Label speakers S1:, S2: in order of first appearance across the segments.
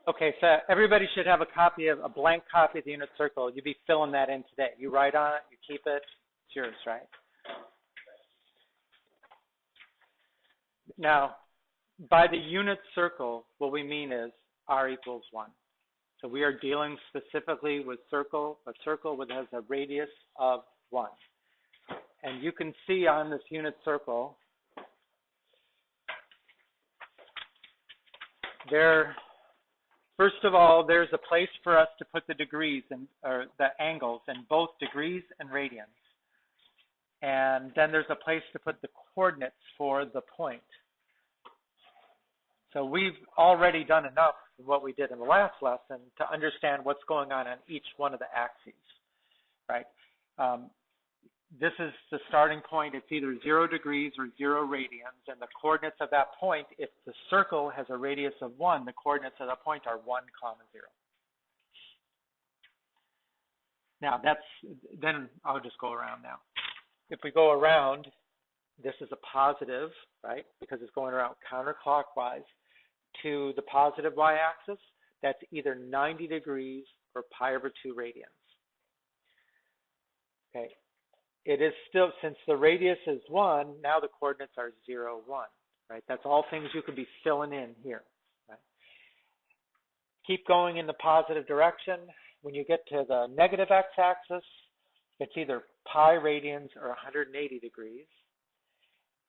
S1: Okay, so everybody should have a blank copy of the unit circle. You'll be filling that in today. You write on it, you keep it, it's yours, right? Now, by the unit circle, what we mean is r equals 1. So we are dealing specifically with a circle that has a radius of 1. And you can see on this unit circle, first of all, there's a place for us to put the degrees or the angles in both degrees and radians. And then there's a place to put the coordinates for the point. So we've already done enough of what we did in the last lesson to understand what's going on each one of the axes, right? This is the starting point. It's either 0 degrees or 0 radians, and the coordinates of that point, if the circle has a radius of 1, the coordinates of that point are 1, 0. Now, then I'll just go around now. If we go around, this is a positive, right, because it's going around counterclockwise to the positive y-axis. That's either 90 degrees or pi/2 radians. Okay. It is still, since the radius is 1, now the coordinates are 0, 1, right? That's all things you could be filling in here, right? Keep going in the positive direction. When you get to the negative x-axis, it's either pi radians or 180 degrees,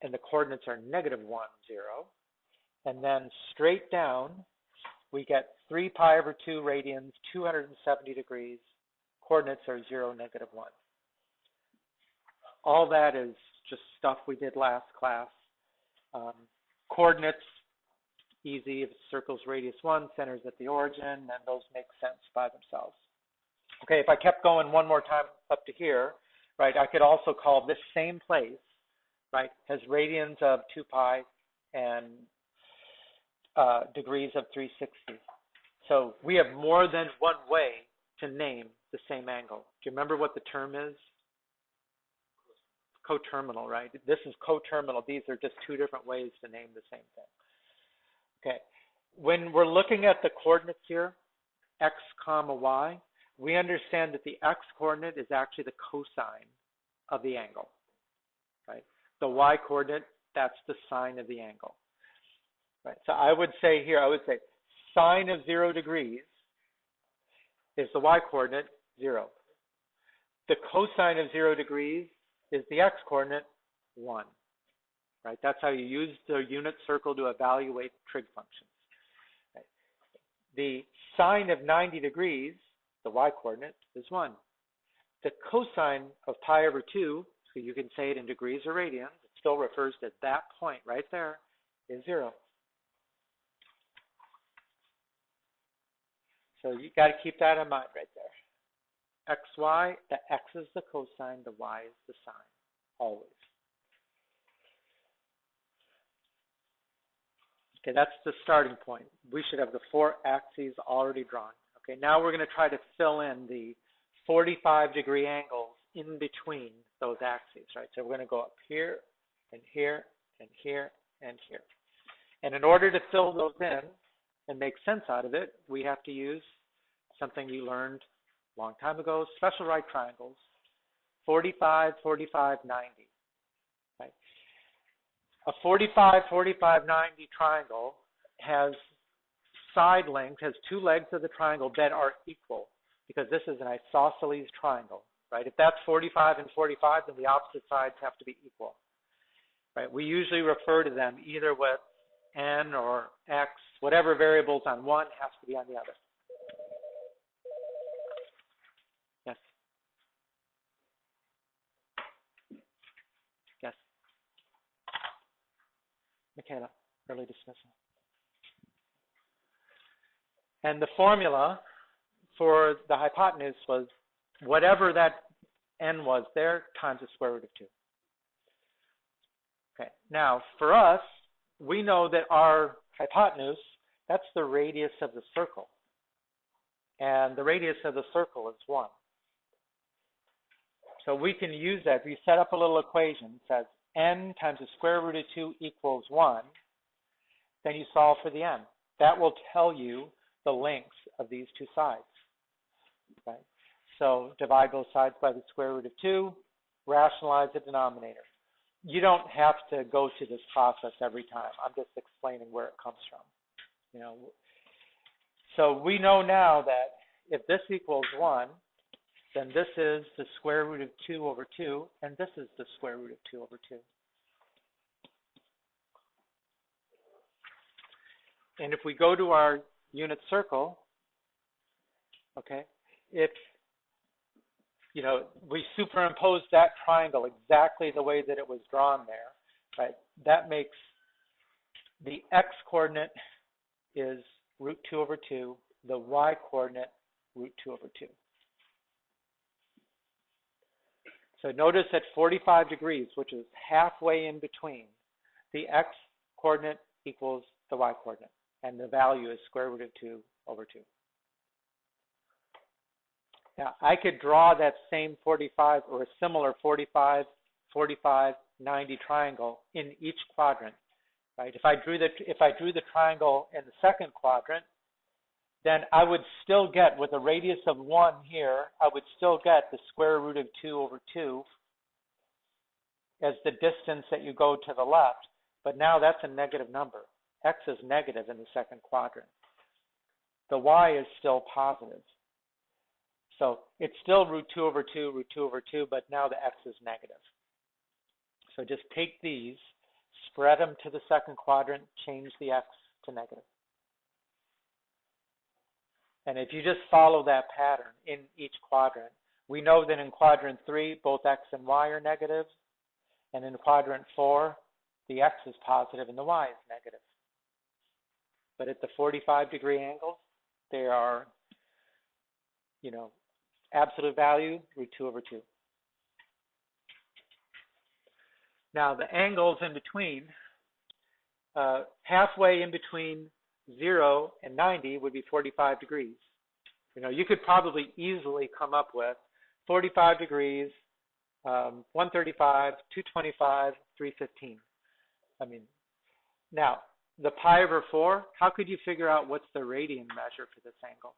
S1: and the coordinates are -1, 0. And then straight down, we get 3 pi/2 radians, 270 degrees. Coordinates are 0, -1. All that is just stuff we did last class. Coordinates, easy. If the circle's radius 1, center's at the origin, and those make sense by themselves. Okay, if I kept going one more time up to here, right, I could also call this same place, right, has radians of 2 pi and degrees of 360. So we have more than one way to name the same angle. Do you remember what the term is? Coterminal, right? This is coterminal. These are just two different ways to name the same thing. Okay. When we're looking at the coordinates here, x, y, we understand that the x coordinate is actually the cosine of the angle, right? The y coordinate, that's the sine of the angle, right? So I would say here, sine of 0 degrees is the y coordinate, 0. The cosine of 0 degrees is the x coordinate, 1, right? That's how you use the unit circle to evaluate trig functions. Right? The sine of 90 degrees, the y coordinate, is 1. The cosine of pi/2, so you can say it in degrees or radians, it still refers to that point right there, is 0. So you got to keep that in mind right there. XY, the x is the cosine, the y is the sine, always. Okay, that's the starting point. We should have the 4 axes already drawn. Okay, now we're going to try to fill in the 45-degree angles in between those axes, right? So we're going to go up here, and here, and here, and here. And in order to fill those in and make sense out of it, we have to use something you learned a long time ago, special right triangles, 45, 45, 90. Right? A 45, 45, 90 triangle has side length, has 2 legs of the triangle that are equal, because this is an isosceles triangle, right? If that's 45 and 45, then the opposite sides have to be equal, right? We usually refer to them either with n or x, whatever variables on one has to be on the other. Yes? Yes? Michaela, early dismissal. And the formula for the hypotenuse was whatever that n was there times the square root of 2. Okay, now for us, we know that our hypotenuse, that's the radius of the circle. And the radius of the circle is 1. So we can use that. If you set up a little equation that says n times the square root of 2 equals 1, then you solve for the n. That will tell you the lengths of these two sides, right? So divide both sides by the square root of 2, rationalize the denominator. You don't have to go through this process every time. I'm just explaining where it comes from. You know, so we know now that if this equals 1, then this is the square root of 2 over 2, and this is the square root of 2 over 2. And if we go to our unit circle, okay, if, you know, we superimpose that triangle exactly the way that it was drawn there, right, that makes the x-coordinate is root 2 over 2, the y-coordinate root 2 over 2. So notice at 45 degrees, which is halfway in between, the x-coordinate equals the y-coordinate, and the value is square root of 2 over 2. Now, I could draw that same 45 or a similar 45, 45, 90 triangle in each quadrant, right? If I drew the triangle in the second quadrant, then I would still get, with a radius of 1 here, I would still get the square root of 2 over 2 as the distance that you go to the left. But now that's a negative number. X is negative in the second quadrant. The y is still positive. So it's still root 2 over 2, root 2 over 2, but now the x is negative. So just take these, spread them to the second quadrant, change the x to negative. And if you just follow that pattern in each quadrant, we know that in quadrant 3, both x and y are negative. And in quadrant 4, the x is positive and the y is negative. But at the 45-degree angles, they are, you know, absolute value, root 2 over 2. Now, the angles in between, halfway in between 0 and 90 would be 45 degrees. You know, you could probably easily come up with 45 degrees, 135, 225, 315. I mean, now, the pi over 4, how could you figure out what's the radian measure for this angle?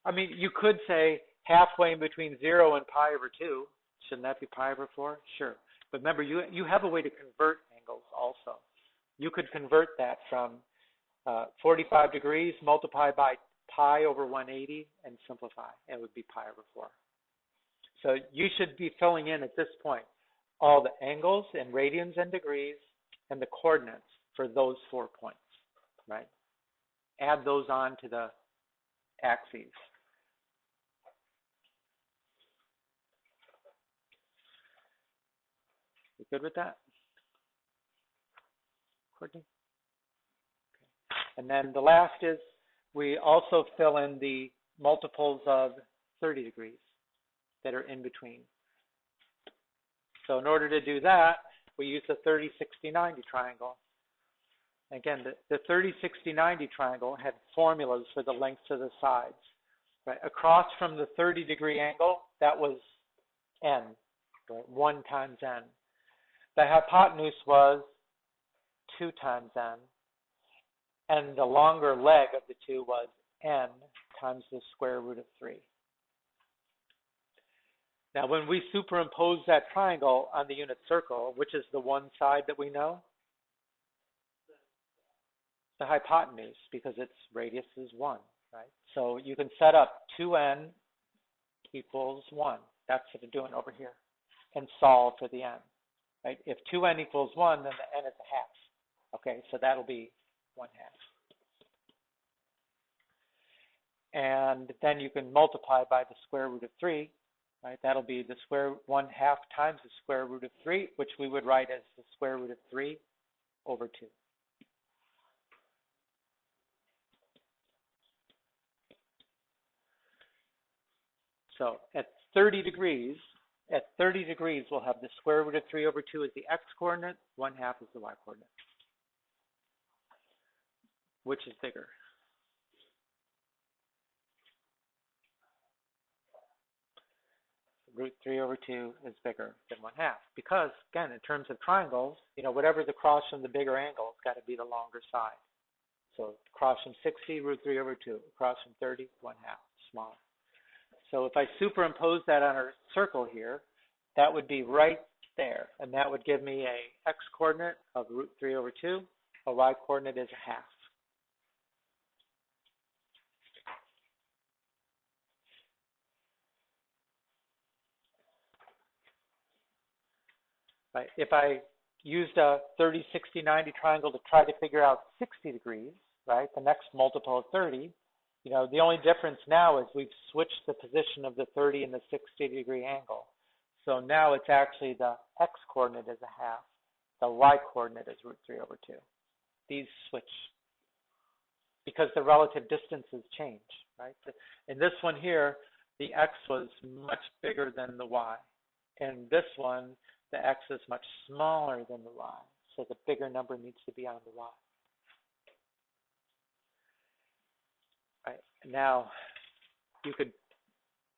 S1: I mean, you could say halfway in between 0 and pi over 2. Shouldn't that be pi over 4? Sure. But remember, you have a way to convert angles also. You could convert that from 45 degrees, multiply by pi over 180, and simplify. It would be pi over 4. So you should be filling in at this point all the angles and radians and degrees and the coordinates for those 4 points, right? Add those on to the axes. You good with that, Courtney? Okay. And then the last is we also fill in the multiples of 30 degrees that are in between. So in order to do that, we use the 30, 60, 90 triangle. Again, the 30, 60, 90 triangle had formulas for the lengths of the sides. Right? Across from the 30-degree angle, that was n, right? 1 times n. The hypotenuse was 2 times n. And the longer leg of the two was n times the square root of 3. Now, when we superimpose that triangle on the unit circle, which is the one side that we know, the hypotenuse, because its radius is 1, right? So you can set up 2n equals 1. That's what we're doing over here. And solve for the n, right? If 2n equals 1, then the n is a half. Okay, so that'll be 1/2. And then you can multiply by the square root of 3, right? That'll be the square 1/2 times the square root of 3, which we would write as the square root of 3 over 2. So at 30 degrees, we'll have the square root of 3 over 2 as the x-coordinate, 1/2 is the y-coordinate. Which is bigger? Root 3 over 2 is bigger than 1/2 because, again, in terms of triangles, you know, whatever the cross from the bigger angle got to be the longer side. So across from 60, root 3 over 2. Across from 30, 1/2, smaller. So if I superimpose that on our circle here, that would be right there. And that would give me a x-coordinate of root 3 over 2. A y-coordinate is 1/2. Right? If I used a 30, 60, 90 triangle to try to figure out 60 degrees, right, the next multiple of 30, the only difference now is we've switched the position of the 30 and the 60-degree angle. So now it's actually the x-coordinate is 1/2. The y-coordinate is root 3 over 2. These switch because the relative distances change, right? In this one here, the x was much bigger than the y. In this one, the x is much smaller than the y. So the bigger number needs to be on the y. Right? Now, you could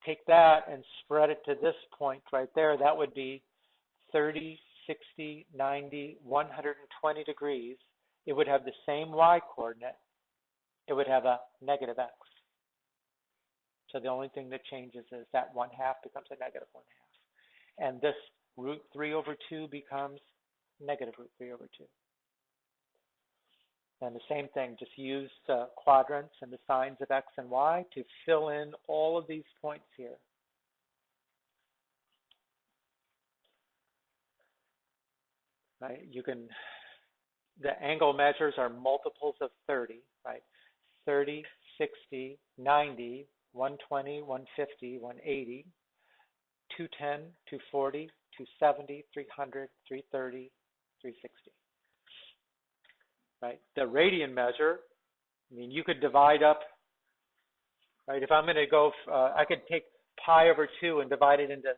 S1: take that and spread it to this point right there. That would be 30, 60, 90, 120 degrees. It would have the same y-coordinate. It would have a negative x. So the only thing that changes is that 1/2 becomes a negative 1/2. And this root 3 over 2 becomes negative root 3 over 2. And the same thing, just use the quadrants and the signs of x and y to fill in all of these points here. Right? The angle measures are multiples of 30, right? 30, 60, 90, 120, 150, 180, 210, 240, 270, 300, 330, 360. Right? The radian measure, you could divide up, right? If I'm going to go, I could take pi over 2 and divide it into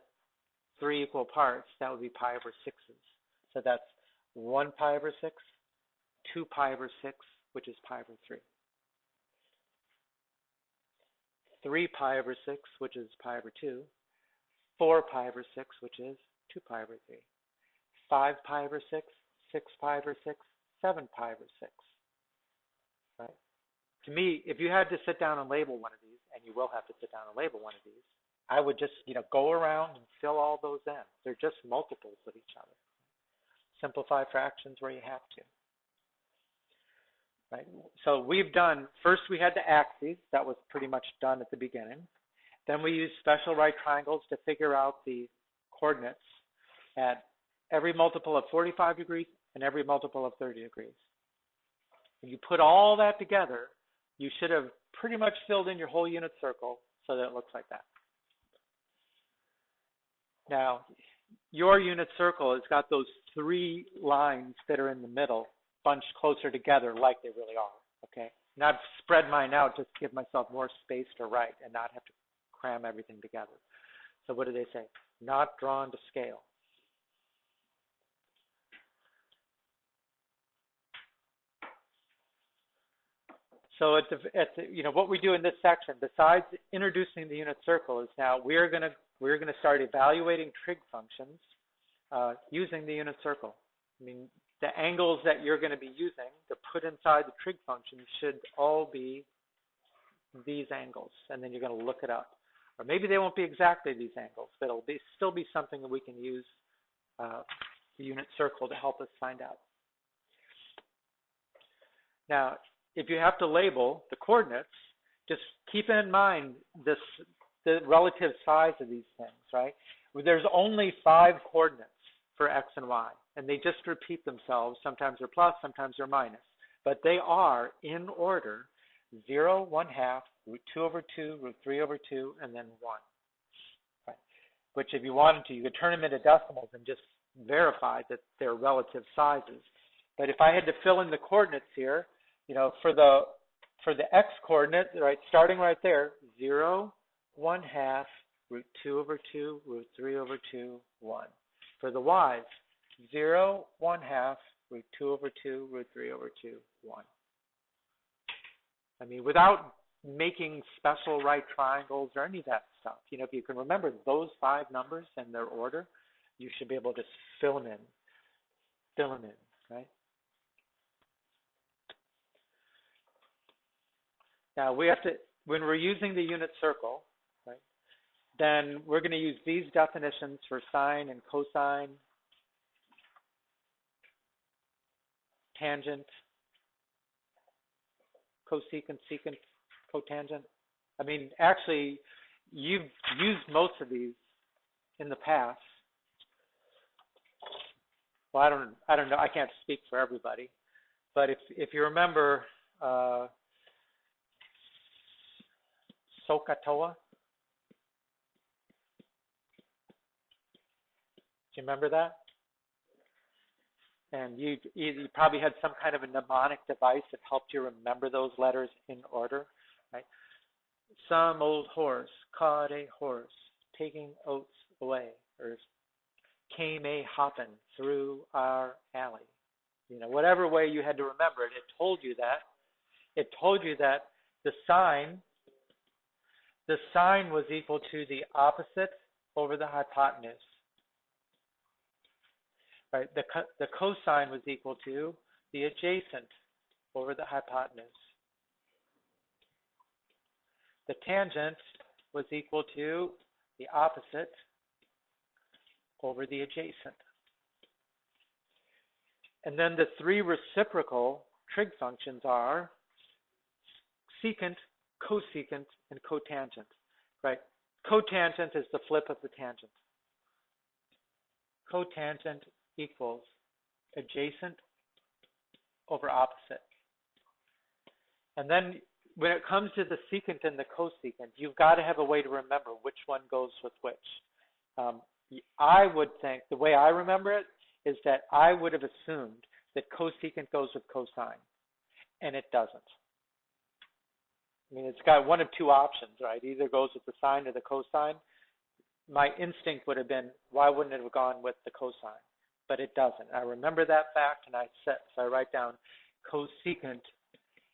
S1: 3 equal parts. That would be pi over 6s. So that's 1 pi over 6, 2 pi over 6, which is pi over 3. 3 pi over 6, which is pi over 2. 4 pi over 6, which is 2 pi over 3. 5 pi over 6, 6 pi over 6, 7 pi over 6. Right? To me, if you had to sit down and label one of these, and you will have to sit down and label one of these, I would just, go around and fill all those in. They're just multiples of each other. Simplify fractions where you have to. Right? So we've done, first we had the axes. That was pretty much done at the beginning. Then we used special right triangles to figure out the coordinates at every multiple of 45 degrees and every multiple of 30 degrees. When you put all that together, you should have pretty much filled in your whole unit circle so that it looks like that. Now, your unit circle has got those 3 lines that are in the middle bunched closer together like they really are, okay? And I've spread mine out just to give myself more space to write and not have to cram everything together. So what do they say? Not drawn to scale. So what we do in this section, besides introducing the unit circle, is now we're going to start evaluating trig functions using the unit circle. The angles that you're going to be using to put inside the trig function should all be these angles, and then you're going to look it up. Or maybe they won't be exactly these angles, but it'll still be something that we can use the unit circle to help us find out. Now, if you have to label the coordinates, just keep in mind the relative size of these things, right? There's only 5 coordinates for x and y, and they just repeat themselves. Sometimes they're plus, sometimes they're minus, but they are in order: 0, 1/2, root 2 over 2, root 3 over 2, and then 1. Right? Which, if you wanted to, you could turn them into decimals and just verify that they're relative sizes. But if I had to fill in the coordinates here, for the x coordinate, right, starting right there, 0, 1/2, root 2 over 2, root 3 over 2, 1. For the y's, 0, 1/2, root 2 over 2, root 3 over 2, 1. Without making special right triangles or any of that stuff, if you can remember those 5 numbers and their order, you should be able to fill them in, right? Now we have to, when we're using the unit circle, right, then we're going to use these definitions for sine and cosine, tangent, cosecant, secant, cotangent. I mean, actually, you've used most of these in the past. Well, I don't know. I can't speak for everybody, but if you remember SOHCAHTOA, do you remember that? And you probably had some kind of a mnemonic device that helped you remember those letters in order, right? Some old horse caught a horse taking oats away, or came a hopping through our alley. You know, whatever way you had to remember it, it told you that. It told you that the sine was equal to the opposite over the hypotenuse. Right, the cosine was equal to the adjacent over the hypotenuse. The tangent was equal to the opposite over the adjacent. And then the three reciprocal trig functions are secant, cosecant, and cotangent. Right? Cotangent is the flip of the tangent. Cotangent equals adjacent over opposite. And then when it comes to the secant and the cosecant, you've got to have a way to remember which one goes with which. I would think, the way I remember it, is that I would have assumed that cosecant goes with cosine, and it doesn't. I mean, it's got one of two options, right? Either goes with the sine or the cosine. My instinct would have been, why wouldn't it have gone with the cosine? But it doesn't. I remember that fact, and so I write down cosecant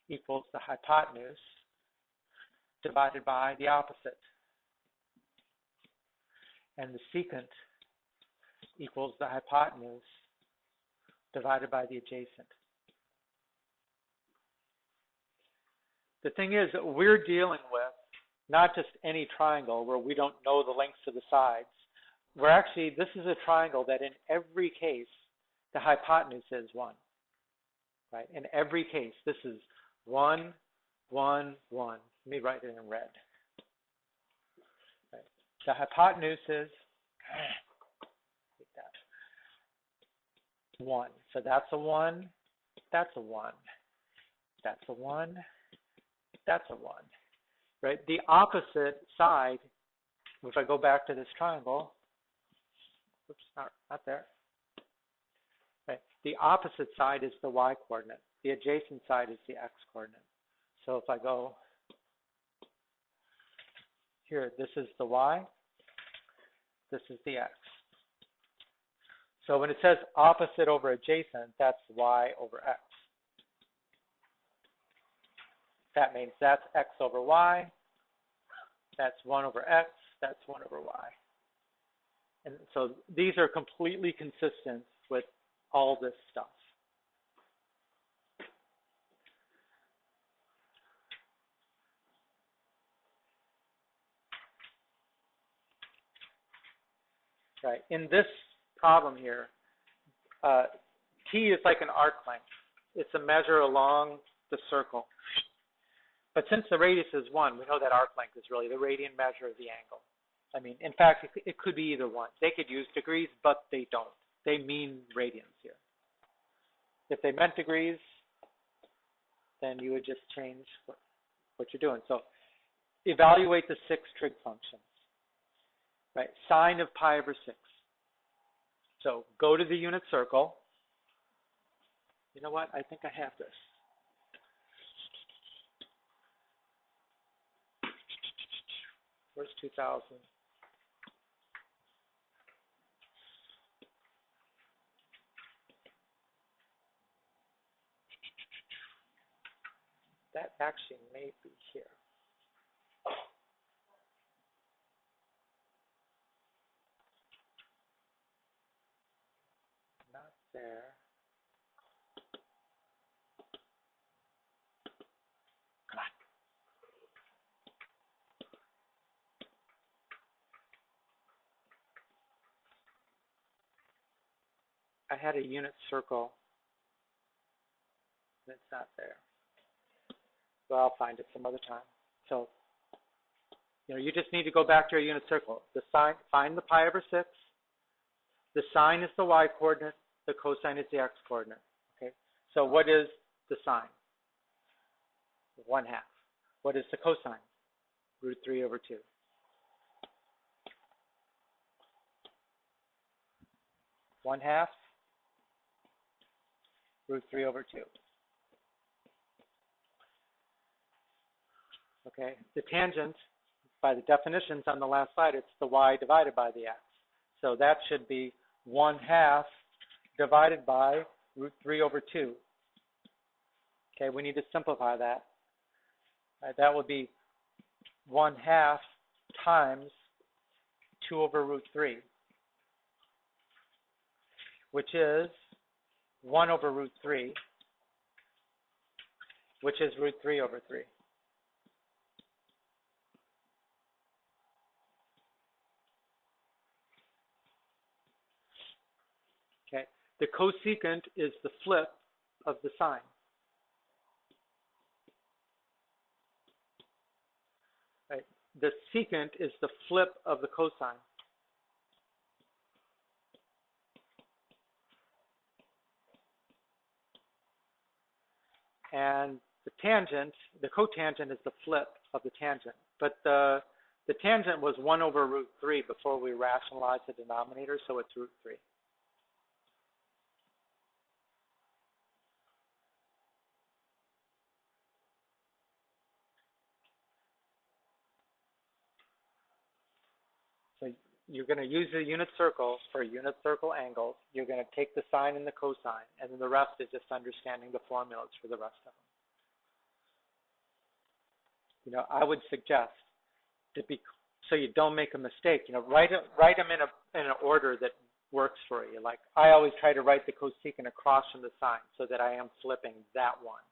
S1: equals the hypotenuse divided by the opposite. And the secant equals the hypotenuse divided by the adjacent. The thing is that we're dealing with not just any triangle where we don't know the lengths of the sides. We're actually, this is a triangle that in every case, the hypotenuse is 1. Right? In every case, this is 1, 1, 1. Let me write it in red. Right. The hypotenuse is 1. So that's a 1, that's a 1, that's a 1, that's a 1. Right? The opposite side, if I go back to this triangle, oops, not there. Right. The opposite side is the y coordinate. The adjacent side is the x coordinate. So if I go here, this is the y, this is the x. So when it says opposite over adjacent, that's y over x. That means that's x over y, that's 1 over x, that's 1 over y. And so these are completely consistent with all this stuff. Right. In this problem here, t is like an arc length. It's a measure along the circle. But since the radius is 1, we know that arc length is really the radian measure of the angle. I mean, in fact, it could be either one. They could use degrees, but they don't. They mean radians here. If they meant degrees, then you would just change what you're doing. So evaluate the 6 trig functions. Right, sine of pi over 6. So go to the unit circle. You know what? I think I have this. Where's 2000? That actually may be here. Not there. Come on. I had a unit circle. It's not there. So I'll find it some other time. So, you just need to go back to your unit circle. The sign, find the pi over 6. The sine is the y coordinate. The cosine is the x coordinate. Okay. So what is the sine? 1/2. What is the cosine? √3/2. √1/2 √3/2. Okay. The tangent, by the definitions on the last slide, it's the y divided by the x. So that should be 1/2 divided by √3/2. Okay, we need to simplify that. That would be 1/2 times 2/√3, which is 1/√3, which is √3/3. Okay, the cosecant is the flip of the sine. Right? The secant is the flip of the cosine. And the tangent, the cotangent is the flip of the tangent. But the tangent was 1/√3 before we rationalized the denominator, so it's √3. So you're going to use the unit circle for unit circle angles. You're going to take the sine and the cosine, and then the rest is just understanding the formulas for the rest of them. I would suggest so you don't make a mistake. Write them in an order that works for you. Like I always try to write the cosecant across from the sine, so that I am flipping that one,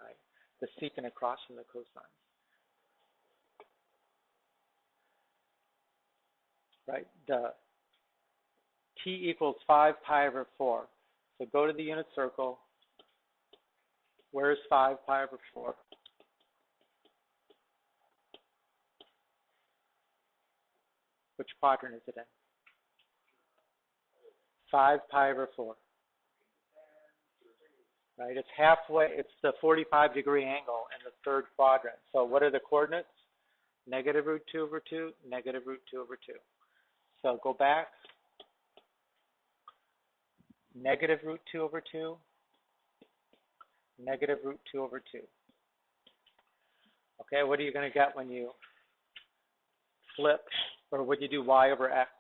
S1: right? The secant across from the cosine. Right, the t equals 5π/4. So go to the unit circle. Where's 5π/4? Which quadrant is it in? 5π/4. Right, it's halfway. It's the 45-degree angle in the third quadrant. So what are the coordinates? -√2/2, -√2/2. So go back, -√2/2, -√2/2. Okay, what are you going to get when you flip, or when you do y/x?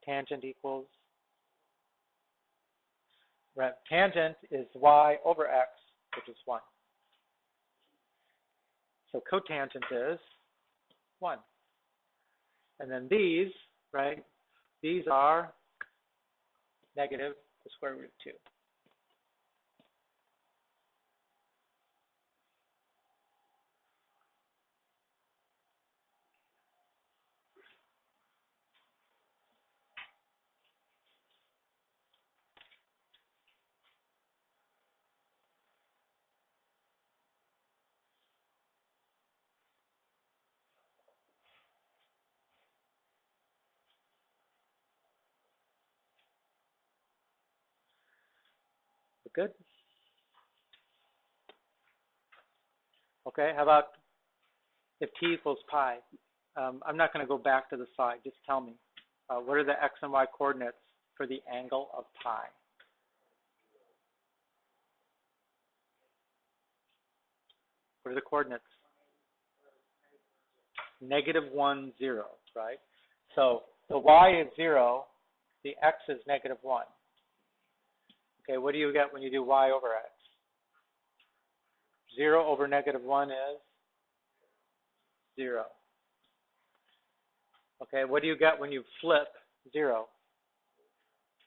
S1: Tangent equals, right, tangent is y/x, which is 1. So cotangent is 1. And then these, right, these are negative the square root of 2. Good? Okay, how about if t equals pi? I'm not going to go back to the slide. Just tell me. What are the x and y coordinates for the angle of pi? What are the coordinates? -1, 0, right? So the y is 0, the x is -1. Okay, what do you get when you do y/x? 0/-1 is 0. Okay, what do you get when you flip 0?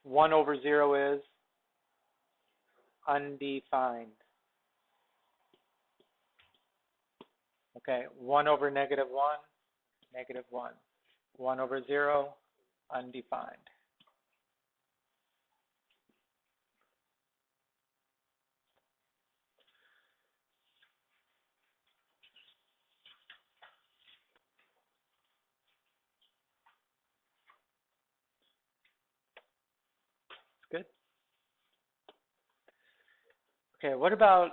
S1: 1/0 is undefined. Okay, 1/-1, -1. 1/0, undefined. Good. Okay, what about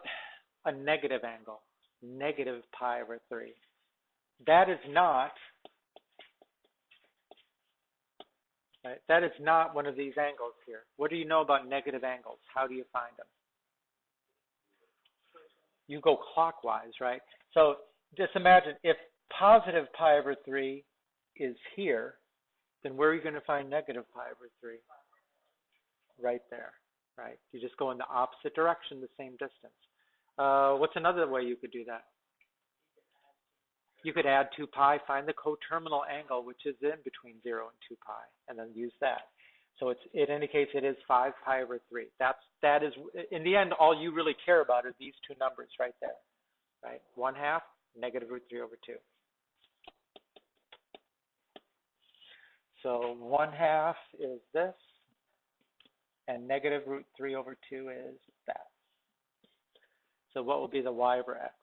S1: a negative angle? Negative pi over 3. That is not, right? That is not one of these angles here. What do you know about negative angles? How do you find them? You go clockwise, right? So just imagine if positive pi over 3 is here, then where are you going to find negative pi over 3? Right there, right? You just go in the opposite direction, the same distance. What's another way you could do that? You could add 2 pi, find the coterminal angle, which is in between 0 and 2 pi, and then use that. So it indicates it is 5 pi over 3. That is, in the end, all you really care about are these two numbers right there, right? 1/2, negative root 3 over 2. So 1/2 is this, and negative root 3 over 2 is that. So what will be the y over x?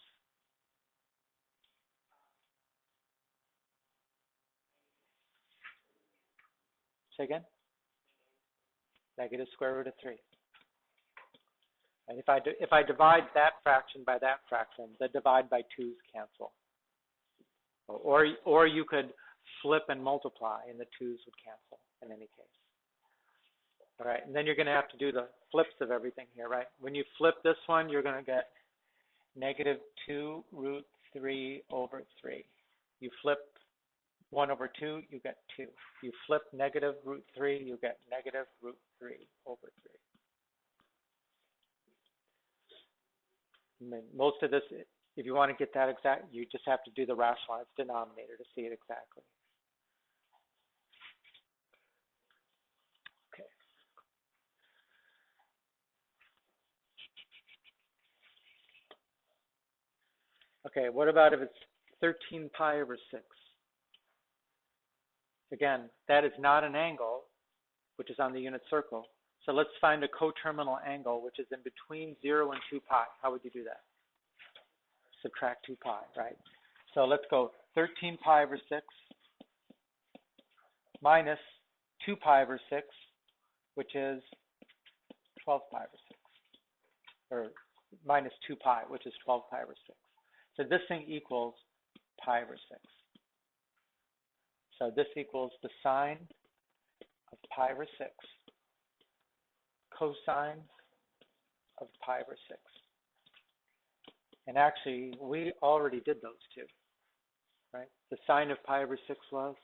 S1: Say again? Negative square root of 3. And if I divide that fraction by that fraction, the divide by 2's cancel. Or you could flip and multiply, and the 2's would cancel in any case. All right, and then you're going to have to do the flips of everything here, right? When you flip this one, you're going to get negative 2 root 3 over 3. You flip 1 over 2, you get 2. You flip negative root 3, you get negative root 3 over 3. And then most of this, if you want to get that exact, you just have to do the rationalized denominator to see it exactly. Okay. Okay, what about if it's 13 pi over 6? Again, that is not an angle, which is on the unit circle. So let's find a coterminal angle, which is in between 0 and 2 pi. How would you do that? Subtract 2 pi, right? So let's go 13 pi over 6 minus 2 pi over 6, which is 12 pi over 6. Or minus 2 pi, which is 12 pi over 6. So this thing equals pi over 6. So this equals the sine of pi over 6 cosine of pi over 6. And actually, we already did those two, right? The sine of pi over 6 was,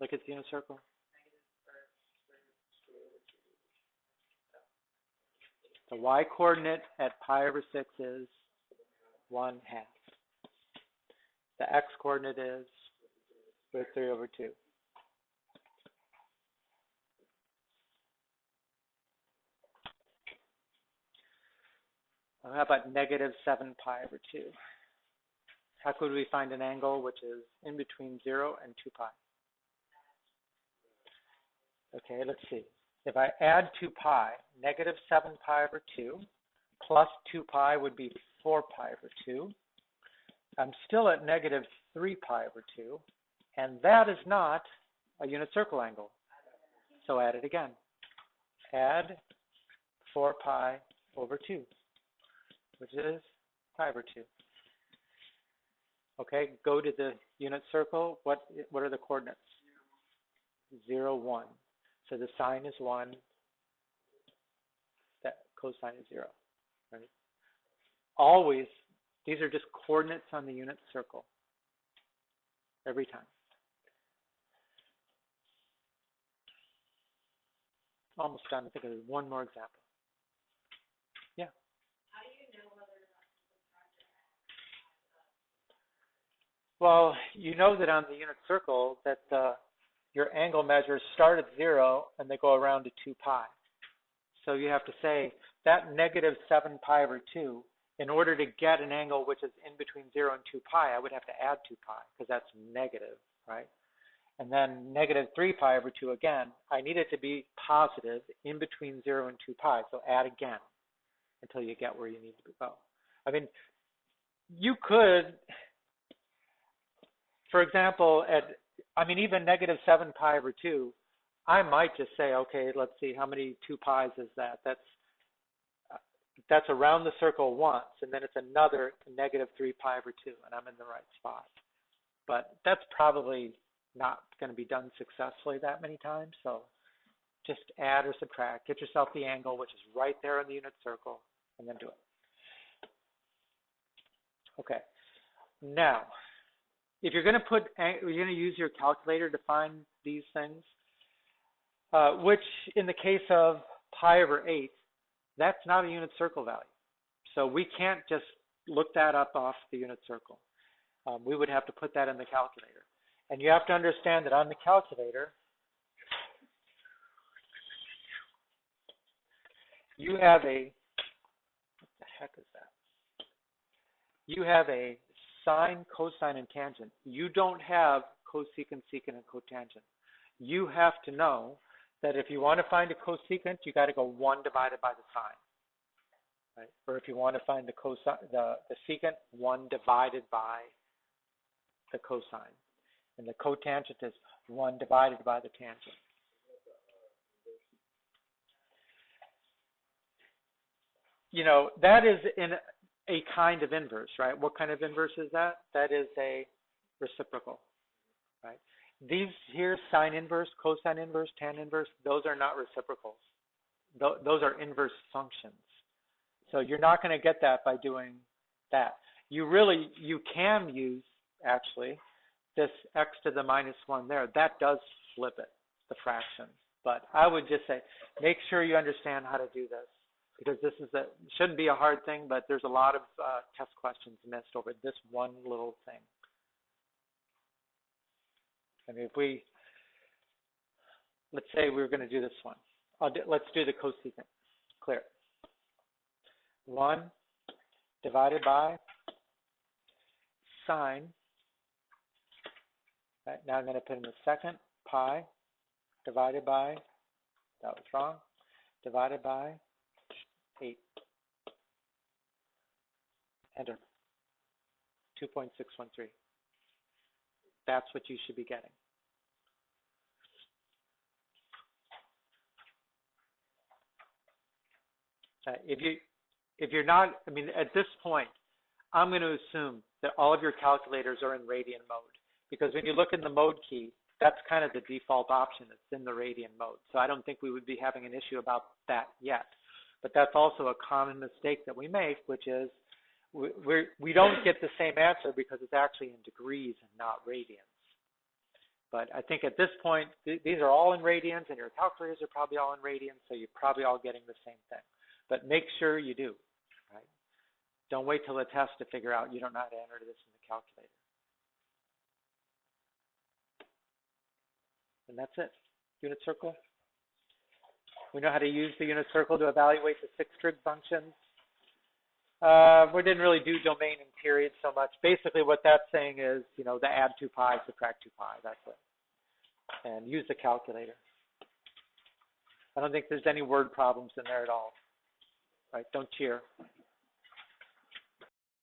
S1: look at the unit circle. The y-coordinate at pi over 6 is 1/2. The x-coordinate is root 3 over 2. How about negative 7 pi over 2? How could we find an angle which is in between 0 and 2 pi? Okay, let's see. If I add 2 pi, negative 7 pi over 2 plus 2 pi would be 4 pi over 2. I'm still at negative 3 pi over 2, and that is not a unit circle angle. So add it again. Add 4 pi over 2, which is pi over 2. Okay, go to the unit circle. What are the coordinates? 0, 1. So the sine is 1. That cosine is 0. Right? Always, these are just coordinates on the unit circle. Every time. Almost done. I think there's one more example. Yeah.
S2: How do you know whether or not to subtract your x?
S1: Well, you know that on the unit circle that your angle measures start at 0 and they go around to 2 pi. So you have to say that negative 7 pi over 2, in order to get an angle which is in between 0 and 2 pi, I would have to add 2 pi because that's negative, right? And then negative 3 pi over 2 again, I need it to be positive in between 0 and 2 pi. So add again until you get where you need to go. I mean, you could, for example, even negative 7 pi over 2, I might just say, okay, let's see, how many 2 pi's is that? That's around the circle once, and then it's another negative 3 pi over 2, and I'm in the right spot. But that's probably not going to be done successfully that many times, so just add or subtract. Get yourself the angle, which is right there in the unit circle, and then do it. Okay. Now, if you're going to use your calculator to find these things, which in the case of pi over 8, that's not a unit circle value. So we can't just look that up off the unit circle. We would have to put that in the calculator. And you have to understand that on the calculator, you have a, what the heck is that? You have a sine, cosine, and tangent. You don't have cosecant, secant, and cotangent. You have to know that if you want to find a cosecant, you got to go 1 divided by the sine, right? Or if you want to find the secant, 1 divided by the cosine. And the cotangent is 1 divided by the tangent. You know, that is in a kind of inverse, right? What kind of inverse is that? That is a reciprocal, right? These here, sine inverse, cosine inverse, tan inverse, those are not reciprocals. Those are inverse functions. So you're not going to get that by doing that. You can use, actually, this x to the minus 1 there. That does flip it, the fraction. But I would just say, make sure you understand how to do this, because this shouldn't be a hard thing, but there's a lot of test questions missed over this one little thing. I mean, let's say we're going to do this one. Let's do the cosecant. Clear. 1 divided by sine. Right, now I'm going to put in the second, pi, divided by, that was wrong, divided by 8. Enter. 2.613. That's what you should be getting. If you're not, I mean, at this point, I'm going to assume that all of your calculators are in radian mode, because when you look in the mode key, that's kind of the default option. It's in the radian mode. So I don't think we would be having an issue about that yet. But that's also a common mistake that we make, which is we don't get the same answer because it's actually in degrees and not radians. But I think at this point, these are all in radians, and your calculators are probably all in radians, so you're probably all getting the same thing. But make sure you do, right? Don't wait till the test to figure out you don't know how to enter this in the calculator. And that's it. Unit circle. We know how to use the unit circle to evaluate the 6 trig functions. We didn't really do domain and period so much. Basically what that's saying is, you know, the add 2 pi, subtract 2 pi, that's it. And use the calculator. I don't think there's any word problems in there at all. Right, don't cheer.